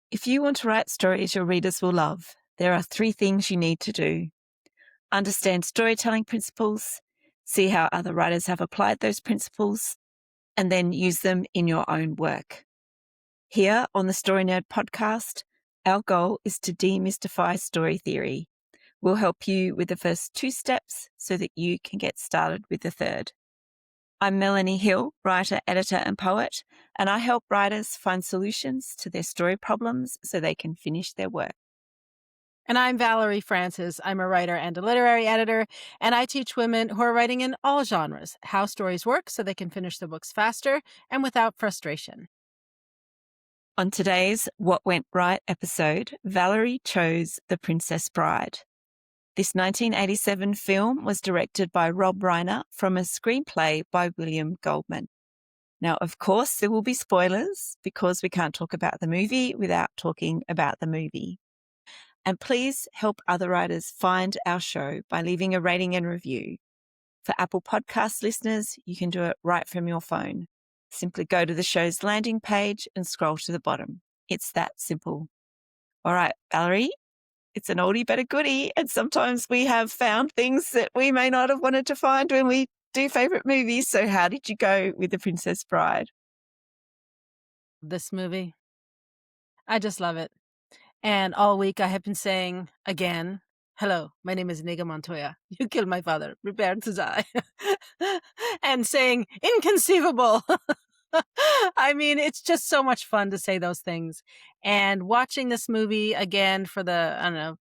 If you want to write stories your readers will love, there are 3 things you need to do. Understand storytelling principles, see how other writers have applied those principles, and then use them in your own work. Here on the Story Nerd podcast, our goal is to demystify story theory. We'll help you with the first 2 steps so that you can get started with the third. I'm Melanie Hill, writer, editor, and poet, and I help writers find solutions to their story problems so they can finish their work. And I'm Valerie Francis. I'm a writer and a literary editor, and I teach women who are writing in all genres how stories work so they can finish their books faster and without frustration. On today's What Went Right episode, Valerie chose The Princess Bride. This 1987 film was directed by Rob Reiner from a screenplay by William Goldman. Now, of course, there will be spoilers because we can't talk about the movie without talking about the movie. And please help other writers find our show by leaving a rating and review. For Apple Podcast listeners, you can do it right from your phone. Simply go to the show's landing page and scroll to the bottom. It's that simple. All right, Valerie, it's an oldie but a goodie. And sometimes we have found things that we may not have wanted to find when we do favorite movies. So how did you go with The Princess Bride? This movie, I just love it. And all week I have been saying again, hello, my name is Inigo Montoya. You killed my father. Prepare to die. And saying, inconceivable. I mean, it's just so much fun to say those things. And watching this movie again for the, I don't know,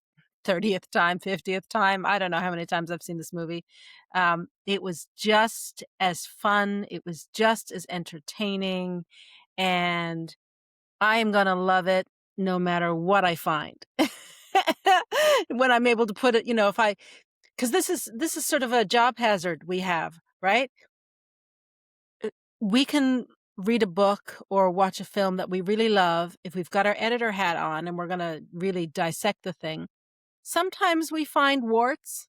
30th time, 50th time. I don't know how many times I've seen this movie. It was just as fun. It was just as entertaining. And I am going to love it no matter what I find. When I'm able to put it, because this is sort of a job hazard we have, right? We can read a book or watch a film that we really love if we've got our editor hat on and we're going to really dissect the thing. Sometimes we find warts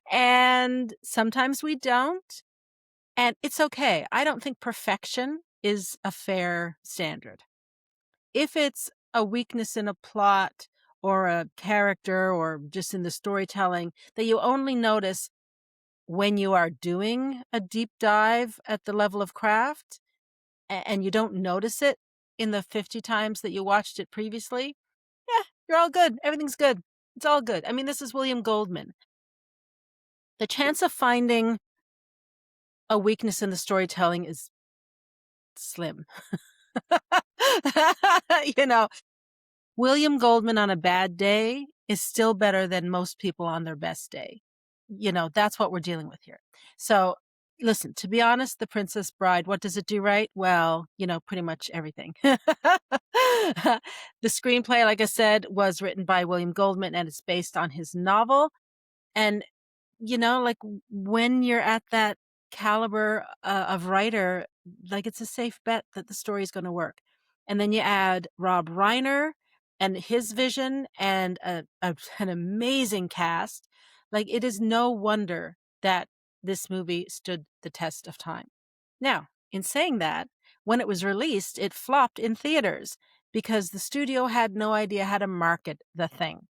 and sometimes we don't. And it's okay. I don't think perfection is a fair standard. If it's a weakness in a plot or a character or just in the storytelling that you only notice when you are doing a deep dive at the level of craft and you don't notice it in the 50 times that you watched it previously, yeah, you're all good. Everything's good. It's all good. I mean, this is William Goldman. The chance of finding a weakness in the storytelling is slim. William Goldman on a bad day is still better than most people on their best day. That's what we're dealing with here. So listen, to be honest, The Princess Bride, what does it do right? Well, pretty much everything. The screenplay, like I said, was written by William Goldman and it's based on his novel. And, like when you're at that caliber of writer, like it's a safe bet that the story is going to work. And then you add Rob Reiner and his vision and an amazing cast. Like it is no wonder that this movie stood the test of time. Now, in saying that, when it was released, it flopped in theaters because the studio had no idea how to market the thing.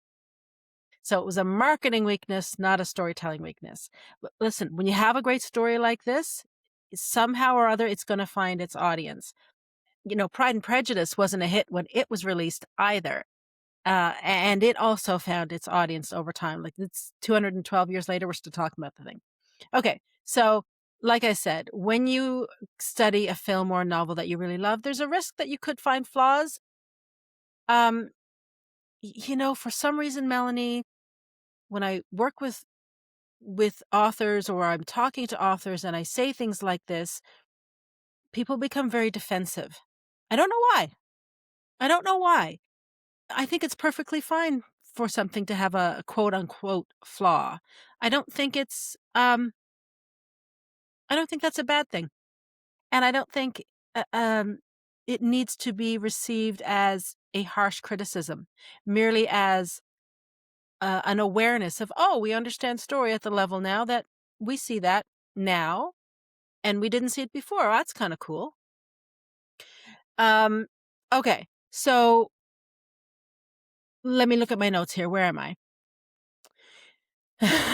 So it was a marketing weakness, not a storytelling weakness. But listen, when you have a great story like this, somehow or other, it's going to find its audience. Pride and Prejudice wasn't a hit when it was released either. And it also found its audience over time. Like it's 212 years later, we're still talking about the thing. Okay. So like I said, when you study a film or a novel that you really love, there's a risk that you could find flaws. For some reason, Melanie, when I work with authors or I'm talking to authors and I say things like this, people become very defensive. I don't know why. I don't know why. I think it's perfectly fine for something to have a quote unquote flaw. I don't think that's a bad thing. And I don't think it needs to be received as a harsh criticism, merely as an awareness of, oh, we understand story at the level now that we see that now and we didn't see it before. Oh, that's kind of cool. Okay, so let me look at my notes here. Where am I?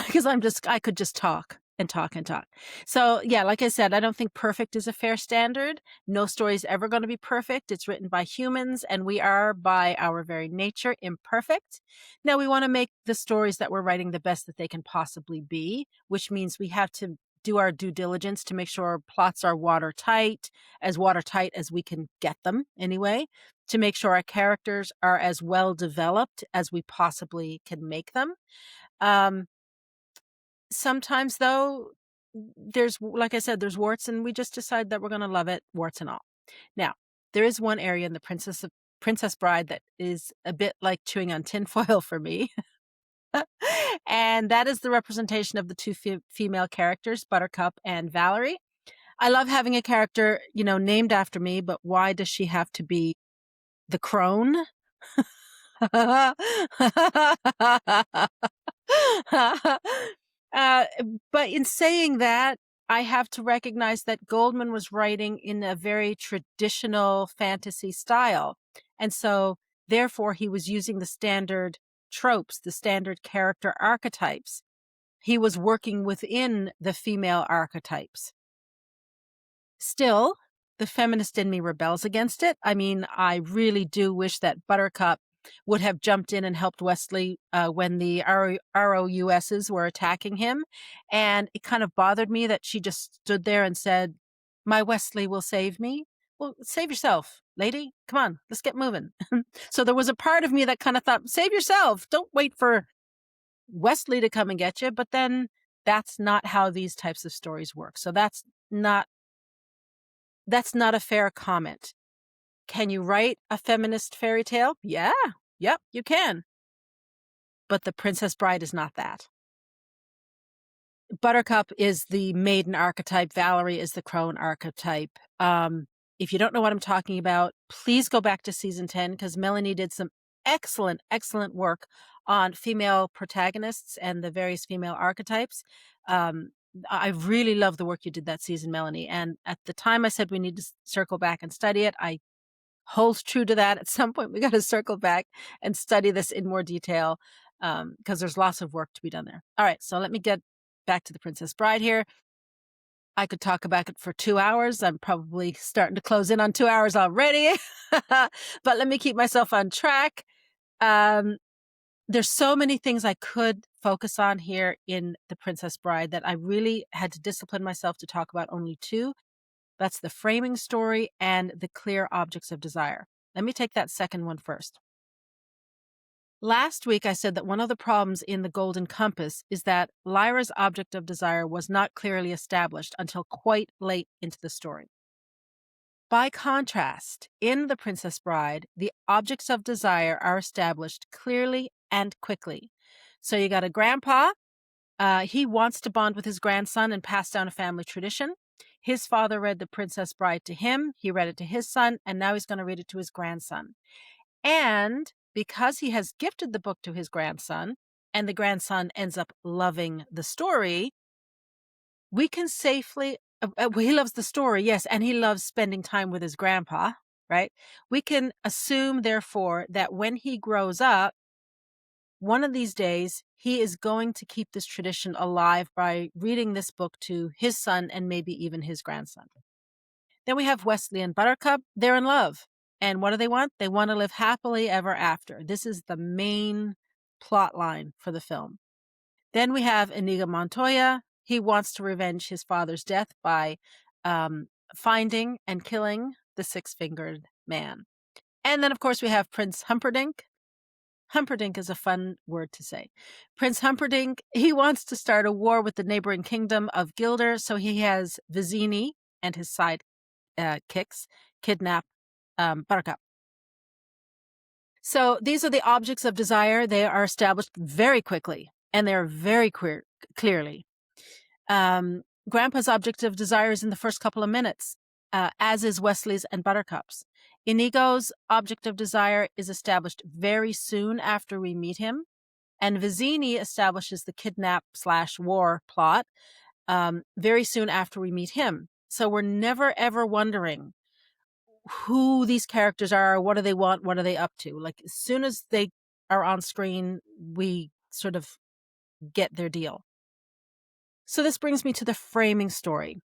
Because I could just talk and talk and talk. So, yeah, like I said, I don't think perfect is a fair standard. No story is ever going to be perfect. It's written by humans, and we are, by our very nature, imperfect. Now, we want to make the stories that we're writing the best that they can possibly be, which means we have to do our due diligence to make sure our plots are watertight as we can get them anyway, to make sure our characters are as well developed as we possibly can make them. Um, Sometimes though, there's like I said, there's warts, and we just decide that we're gonna love it, warts and all. Now, there is one area in the Princess Bride that is a bit like chewing on tinfoil for me, and that is the representation of the two female characters, Buttercup and Valerie. I love having a character, named after me, but why does she have to be the crone? Uh, but in saying that, I have to recognize that Goldman was writing in a very traditional fantasy style. And so, therefore, he was using the standard tropes, the standard character archetypes. He was working within the female archetypes. Still, the feminist in me rebels against it. I mean, I really do wish that Buttercup would have jumped in and helped Wesley when the ROUSs were attacking him. And it kind of bothered me that she just stood there and said, "My Wesley will save me." Well, save yourself, lady. Come on, let's get moving. So there was a part of me that kind of thought, save yourself. Don't wait for Wesley to come and get you. But then that's not how these types of stories work. So not that's not a fair comment. Can you write a feminist fairy tale? Yeah. Yep, you can. But The Princess Bride is not that. Buttercup is the maiden archetype. Valerie is the crone archetype. If you don't know what I'm talking about, please go back to season 10 because Melanie did some excellent, excellent work on female protagonists and the various female archetypes. I really love the work you did that season, Melanie. And at the time I said we need to circle back and study it, I holds true to that. At some point, we got to circle back and study this in more detail because there's lots of work to be done there. All right, so let me get back to The Princess Bride here. I could talk about it for 2 hours. I'm probably starting to close in on 2 hours already, but let me keep myself on track. Um, there's so many things I could focus on here in The Princess Bride that I really had to discipline myself to talk about only two. That's the framing story and the clear objects of desire. Let me take that second one first. Last week, I said that one of the problems in the Golden Compass is that Lyra's object of desire was not clearly established until quite late into the story. By contrast, in The Princess Bride, the objects of desire are established clearly and quickly. So you got a grandpa. He wants to bond with his grandson and pass down a family tradition. His father read The Princess Bride to him. He read it to his son, and now he's going to read it to his grandson. And because he has gifted the book to his grandson, and the grandson ends up loving the story, we can safely, he loves the story, yes, and he loves spending time with his grandpa, right? We can assume, therefore, that when he grows up, one of these days, he is going to keep this tradition alive by reading this book to his son and maybe even his grandson. Then we have Wesley and Buttercup. They're in love. And what do they want? They want to live happily ever after. This is the main plot line for the film. Then we have Inigo Montoya. He wants to revenge his father's death by finding and killing the six-fingered man. And then, of course, we have Prince Humperdinck. Humperdinck is a fun word to say. Prince Humperdinck, he wants to start a war with the neighboring kingdom of Gilder, so he has Vizzini and his sidekicks kidnap Buttercup. So these are the objects of desire. They are established very quickly, and they're very clearly. Grandpa's object of desire is in the first couple of minutes, as is Wesley's and Buttercup's. Inigo's object of desire is established very soon after we meet him, and Vizzini establishes the kidnap/war plot very soon after we meet him. So we're never, ever wondering, who these characters are, what do they want, what are they up to. Like as soon as they are on screen, we sort of get their deal. So this brings me to the framing story,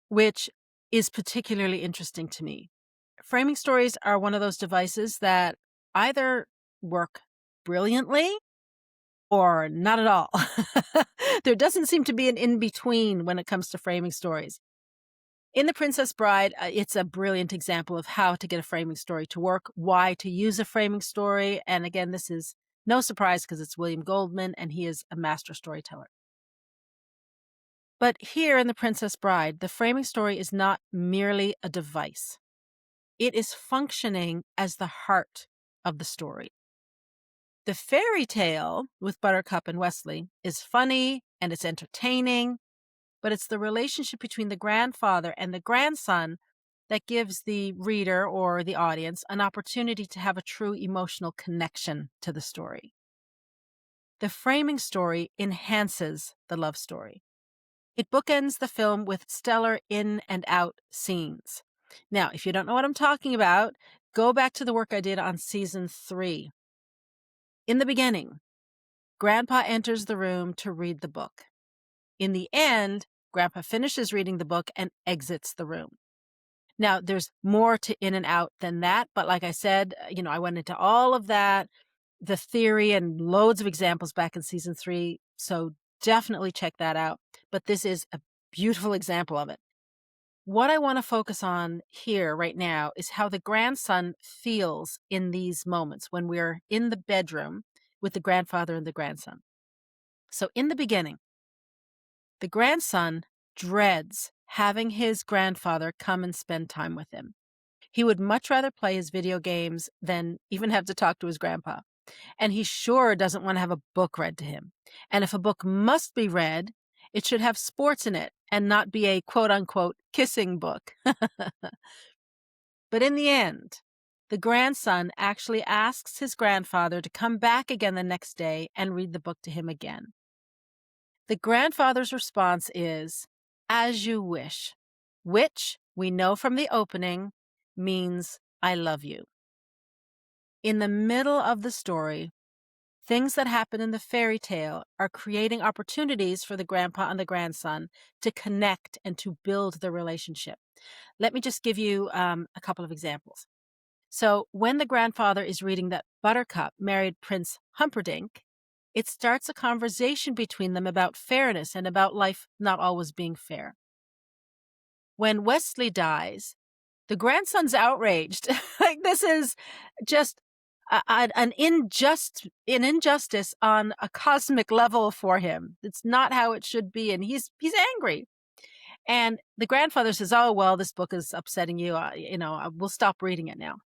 which is particularly interesting to me. Framing stories are one of those devices that either work brilliantly or not at all. There doesn't seem to be an in-between when it comes to framing stories. In The Princess Bride, it's a brilliant example of how to get a framing story to work, why to use a framing story. And again, this is no surprise because it's William Goldman and he is a master storyteller. But here in The Princess Bride, the framing story is not merely a device. It is functioning as the heart of the story. The fairy tale with Buttercup and Wesley is funny and it's entertaining, but it's the relationship between the grandfather and the grandson that gives the reader or the audience an opportunity to have a true emotional connection to the story. The framing story enhances the love story. It bookends the film with stellar in and out scenes. Now, if you don't know what I'm talking about, go back to the work I did on season 3. In the beginning, Grandpa enters the room to read the book. In the end, Grandpa finishes reading the book and exits the room. Now, there's more to in and out than that, but like I said, I went into all of that, the theory and loads of examples back in season 3, so definitely check that out. But this is a beautiful example of it. What I want to focus on here right now is how the grandson feels in these moments when we're in the bedroom with the grandfather and the grandson. So in the beginning, the grandson dreads having his grandfather come and spend time with him. He would much rather play his video games than even have to talk to his grandpa. And he sure doesn't want to have a book read to him. And if a book must be read, it should have sports in it and not be a quote unquote kissing book. But in the end, the grandson actually asks his grandfather to come back again the next day and read the book to him again. The grandfather's response is, "As you wish," which we know from the opening means "I love you." In the middle of the story, things that happen in the fairy tale are creating opportunities for the grandpa and the grandson to connect and to build the relationship. Let me just give you a couple of examples. So when the grandfather is reading that Buttercup married Prince Humperdinck, it starts a conversation between them about fairness and about life not always being fair. When Wesley dies, the grandson's outraged. Like this is just an injustice on a cosmic level for him. It's not how it should be, and he's angry. And the grandfather says, "Oh well, this book is upsetting you. We'll stop reading it now."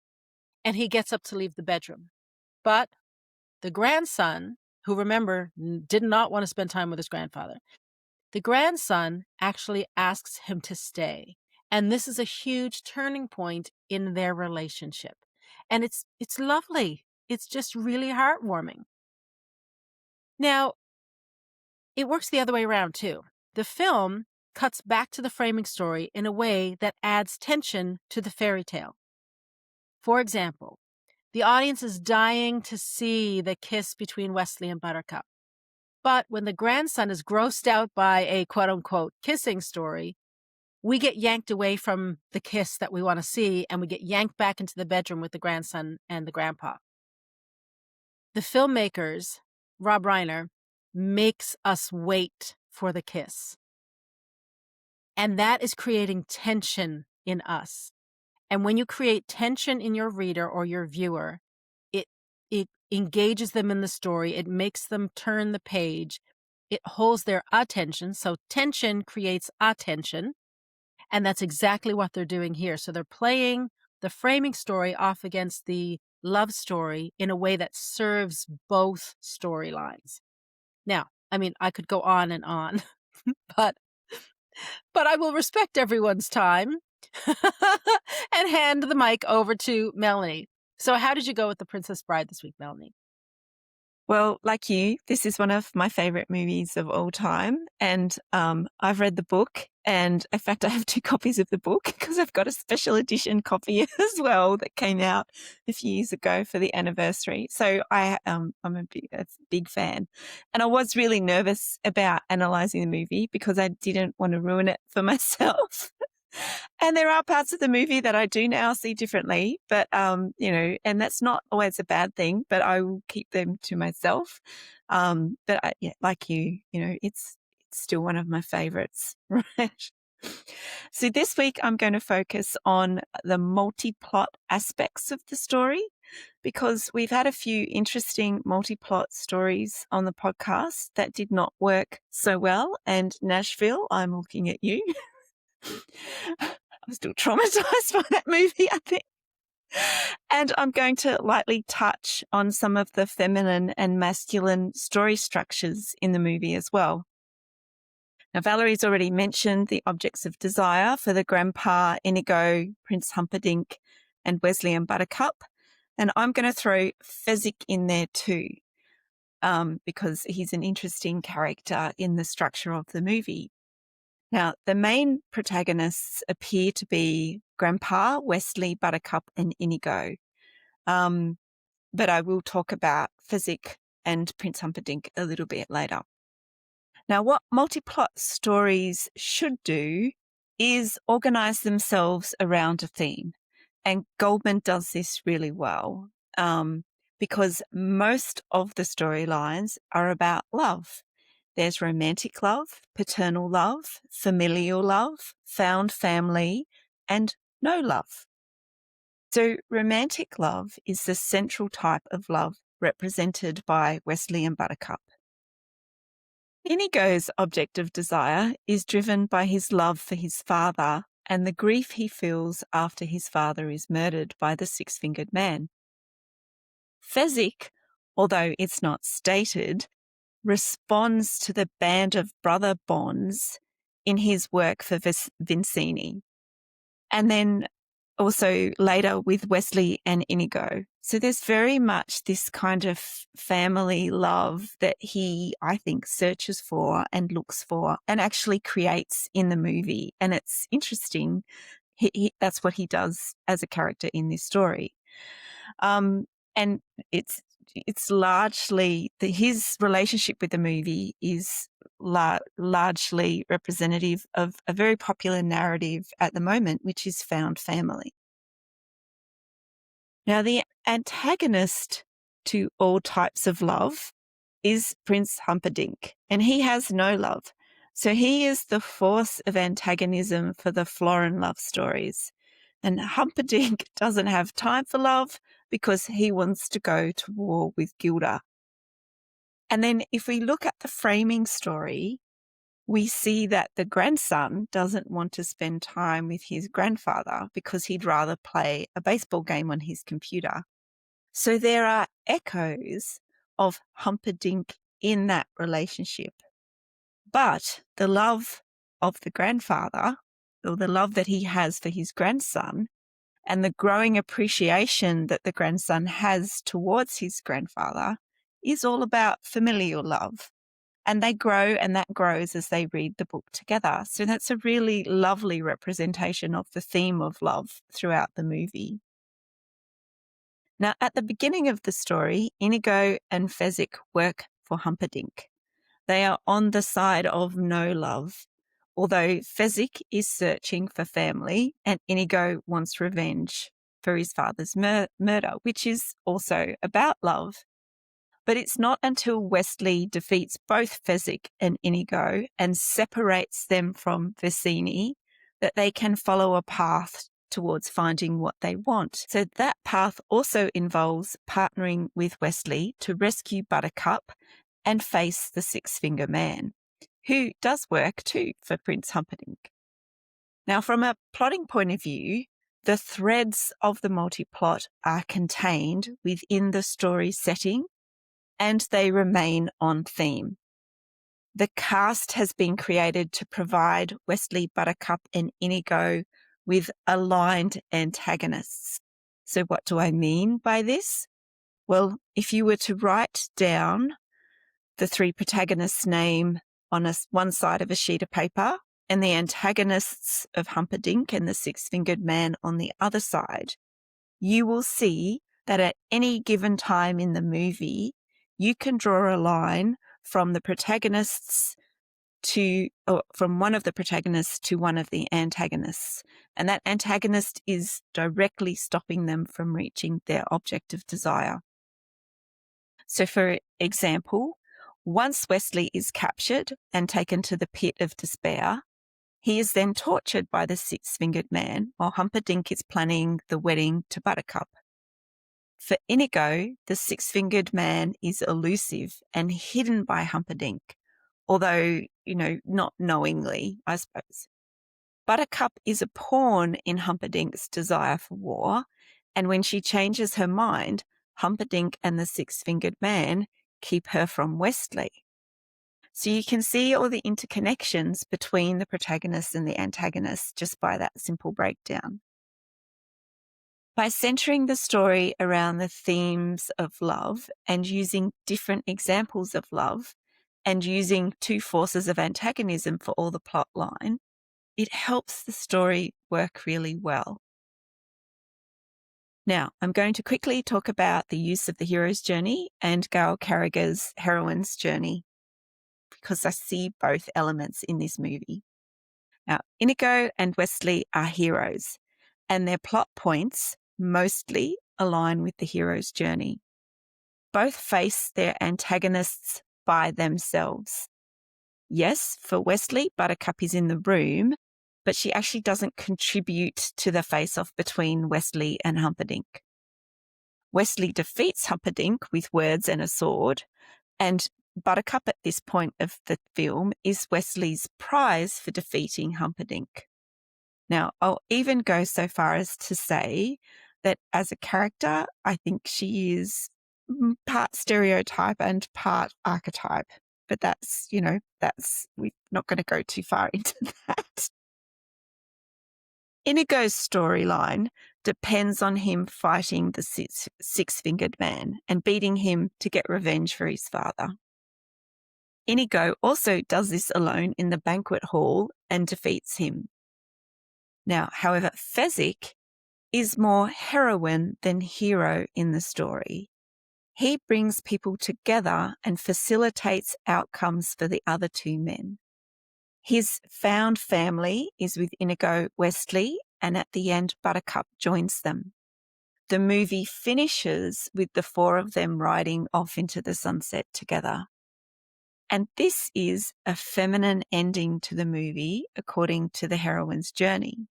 And he gets up to leave the bedroom, but the grandson, who remember did not want to spend time with his grandfather, the grandson actually asks him to stay. And this is a huge turning point in their relationship. And it's lovely. It's just really heartwarming. Now, it works the other way around too. The film cuts back to the framing story in a way that adds tension to the fairy tale. For example, the audience is dying to see the kiss between Wesley and Buttercup. But when the grandson is grossed out by a quote unquote kissing story, we get yanked away from the kiss that we want to see and we get yanked back into the bedroom with the grandson and the grandpa. The filmmakers, Rob Reiner, makes us wait for the kiss. And that is creating tension in us. And when you create tension in your reader or your viewer, it engages them in the story. It makes them turn the page. It holds their attention. So tension creates attention. And that's exactly what they're doing here. So they're playing the framing story off against the love story in a way that serves both storylines. Now, I could go on and on, but I will respect everyone's time and hand the mic over to Melanie. So how did you go with The Princess Bride this week, Melanie? Well, like you, this is one of my favorite movies of all time. And I've read the book And in fact, I have 2 copies of the book because I've got a special edition copy as well that came out a few years ago for the anniversary. So I'm a big fan. And I was really nervous about analysing the movie because I didn't want to ruin it for myself. And there are parts of the movie that I do now see differently, but, and that's not always a bad thing, but I will keep them to myself. But like it's still one of my favorites, right? So this week I'm going to focus on the multi-plot aspects of the story because we've had a few interesting multi-plot stories on the podcast that did not work so well. And Nashville, I'm looking at you. I'm still traumatized by that movie, I think. And I'm going to lightly touch on some of the feminine and masculine story structures in the movie as well. Now, Valerie's already mentioned the objects of desire for the grandpa, Inigo, Prince Humperdinck, and Wesley and Buttercup. And I'm going to throw Fezzik in there too, because he's an interesting character in the structure of the movie. Now, the main protagonists appear to be Grandpa, Wesley, Buttercup, and Inigo. But I will talk about Fezzik and Prince Humperdinck a little bit later. Now, what multi-plot stories should do is organize themselves around a theme. And Goldman does this really well because most of the storylines are about love. There's romantic love, paternal love, familial love, found family, and no love. So romantic love is the central type of love represented by Wesley and Buttercup. Inigo's object of desire is driven by his love for his father and the grief he feels after his father is murdered by the six-fingered man. Fezzik, although it's not stated, responds to the band of brother bonds in his work for Vincini. And then also later with Wesley and Inigo. So there's very much this kind of family love that he, I think, searches for and looks for and actually creates in the movie. And it's interesting. That's what he does as a character in this story. And it's largely his relationship with the movie is largely representative of a very popular narrative at the moment, which is found family. Now, the antagonist to all types of love is Prince Humperdinck, and he has no love. So he is the force of antagonism for the Florin love stories. And Humperdinck doesn't have time for love because he wants to go to war with Gilda. And then if we look at the framing story, we see that the grandson doesn't want to spend time with his grandfather because he'd rather play a baseball game on his computer. So there are echoes of Humperdinck in that relationship. But the love of the grandfather, or the love that he has for his grandson, and the growing appreciation that the grandson has towards his grandfather is all about familial love. And they grow, and that grows as they read the book together. So that's a really lovely representation of the theme of love throughout the movie. Now, at the beginning of the story, Inigo and Fezzik work for Humperdinck. They are on the side of no love, although Fezzik is searching for family and Inigo wants revenge for his father's murder, which is also about love. But it's not until Wesley defeats both Fezzik and Inigo and separates them from Vizzini that they can follow a path towards finding what they want. So that path also involves partnering with Wesley to rescue Buttercup and face the six-finger man, who does work too for Prince Humperdinck. Now, from a plotting point of view, the threads of the multi-plot are contained within the story setting and they remain on theme. The cast has been created to provide Wesley, Buttercup, and Inigo with aligned antagonists. So what do I mean by this? Well, if you were to write down the three protagonists' name on one side of a sheet of paper and the antagonists of Humperdinck and the Six-Fingered Man on the other side, you will see that at any given time in the movie, you can draw a line from the protagonists from one of the protagonists to one of the antagonists. And that antagonist is directly stopping them from reaching their object of desire. So, for example, once Wesley is captured and taken to the pit of despair, he is then tortured by the Six-Fingered Man while Humperdinck is planning the wedding to Buttercup. For Inigo, the Six-Fingered Man is elusive and hidden by Humperdinck, although, not knowingly, I suppose. Buttercup is a pawn in Humperdinck's desire for war, and when she changes her mind, Humperdinck and the Six-Fingered Man keep her from Wesley. So you can see all the interconnections between the protagonist and the antagonist just by that simple breakdown. By centering the story around the themes of love and using different examples of love and using two forces of antagonism for all the plot line, it helps the story work really well. Now, I'm going to quickly talk about the use of the hero's journey and Gail Carriger's heroine's journey, because I see both elements in this movie. Now, Inigo and Wesley are heroes, and their plot points mostly align with the hero's journey. Both face their antagonists by themselves. Yes, for Wesley, Buttercup is in the room, but she actually doesn't contribute to the face-off between Wesley and Humperdinck. Wesley defeats Humperdinck with words and a sword, and Buttercup at this point of the film is Wesley's prize for defeating Humperdinck. Now, I'll even go so far as to say that as a character, I think she is part stereotype and part archetype. But we're not going to go too far into that. Inigo's storyline depends on him fighting the Six-Fingered Man and beating him to get revenge for his father. Inigo also does this alone in the banquet hall and defeats him. Now, however, Fezzik is more heroine than hero in the story. He brings people together and facilitates outcomes for the other two men. His found family is with Inigo, Wesley, and at the end, Buttercup joins them. The movie finishes with the four of them riding off into the sunset together. And this is a feminine ending to the movie, according to the heroine's journey.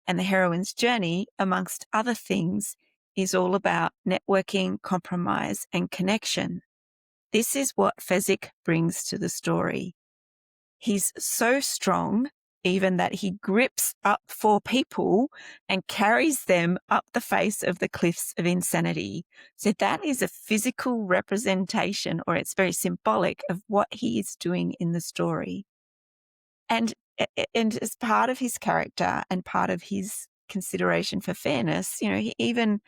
And the heroine's journey, amongst other things, is all about networking, compromise, and connection. This is what Fezzik brings to the story. He's so strong, even that he grips up four people and carries them up the face of the cliffs of insanity. So that is a physical representation, or it's very symbolic of what he is doing in the story. And as part of his character and part of his consideration for fairness, he even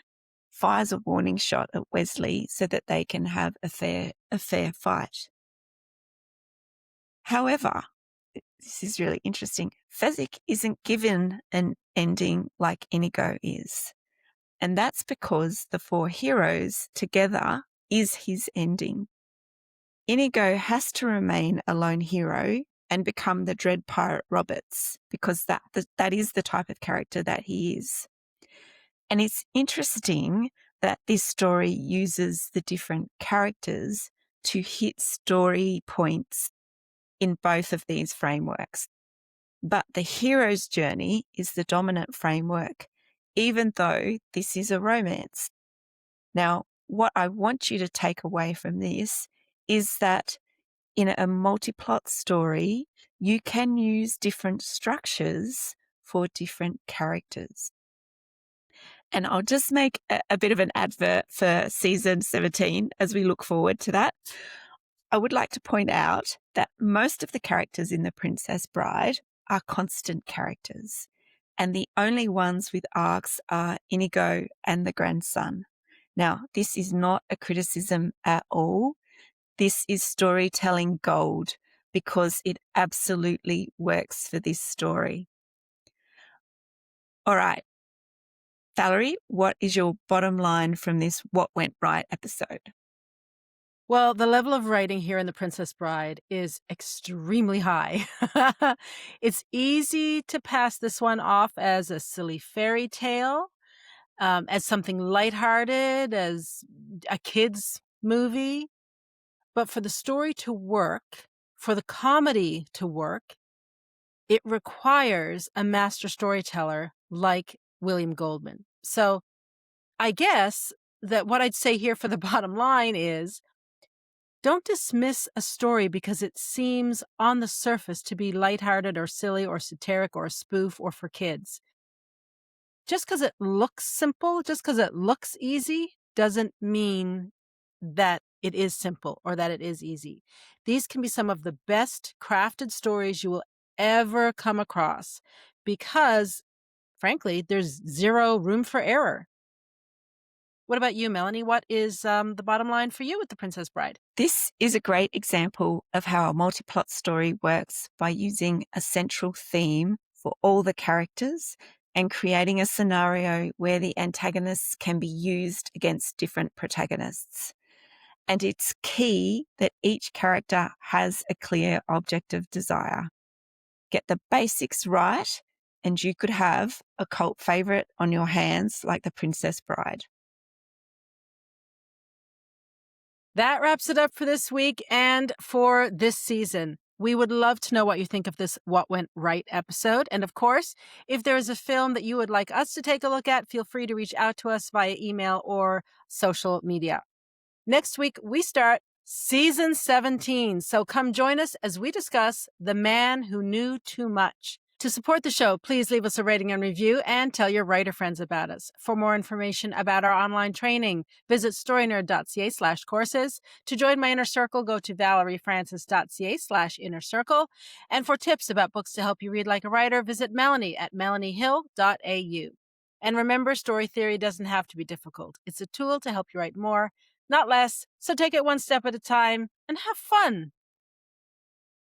fires a warning shot at Wesley so that they can have a fair fight. However, this is really interesting. Fezzik isn't given an ending like Inigo is. And that's because the four heroes together is his ending. Inigo has to remain a lone hero and become the Dread Pirate Roberts, because that is the type of character that he is. And it's interesting that this story uses the different characters to hit story points in both of these frameworks. But the hero's journey is the dominant framework, even though this is a romance. Now, what I want you to take away from this is that in a multi-plot story, you can use different structures for different characters. And I'll just make a bit of an advert for season 17 as we look forward to that. I would like to point out that most of the characters in The Princess Bride are constant characters, and the only ones with arcs are Inigo and the grandson. Now, this is not a criticism at all. This is storytelling gold, because it absolutely works for this story. All right, Valerie, what is your bottom line from this What Went Right episode? Well, the level of writing here in The Princess Bride is extremely high. It's easy to pass this one off as a silly fairy tale, as something lighthearted, as a kid's movie. But for the story to work, for the comedy to work, it requires a master storyteller like William Goldman. So I guess that what I'd say here for the bottom line is don't dismiss a story because it seems on the surface to be lighthearted or silly or satiric or a spoof or for kids. Just because it looks simple, just because it looks easy, doesn't mean that it is simple or that it is easy. These can be some of the best crafted stories you will ever come across because, frankly, there's zero room for error. What about you, Melanie? What is the bottom line for you with The Princess Bride? This is a great example of how a multi-plot story works by using a central theme for all the characters and creating a scenario where the antagonists can be used against different protagonists. And it's key that each character has a clear object of desire. Get the basics right, and you could have a cult favorite on your hands like The Princess Bride. That wraps it up for this week and for this season. We would love to know what you think of this What Went Right episode. And of course, if there is a film that you would like us to take a look at, feel free to reach out to us via email or social media. Next week, we start season 17. So come join us as we discuss The Man Who Knew Too Much. To support the show, please leave us a rating and review and tell your writer friends about us. For more information about our online training, visit storynerd.ca/courses. To join my inner circle, go to valeriefrancis.ca/inner-circle. And for tips about books to help you read like a writer, visit Melanie at melaniehill.au. And remember, story theory doesn't have to be difficult. It's a tool to help you write more, not less. So take it one step at a time and have fun.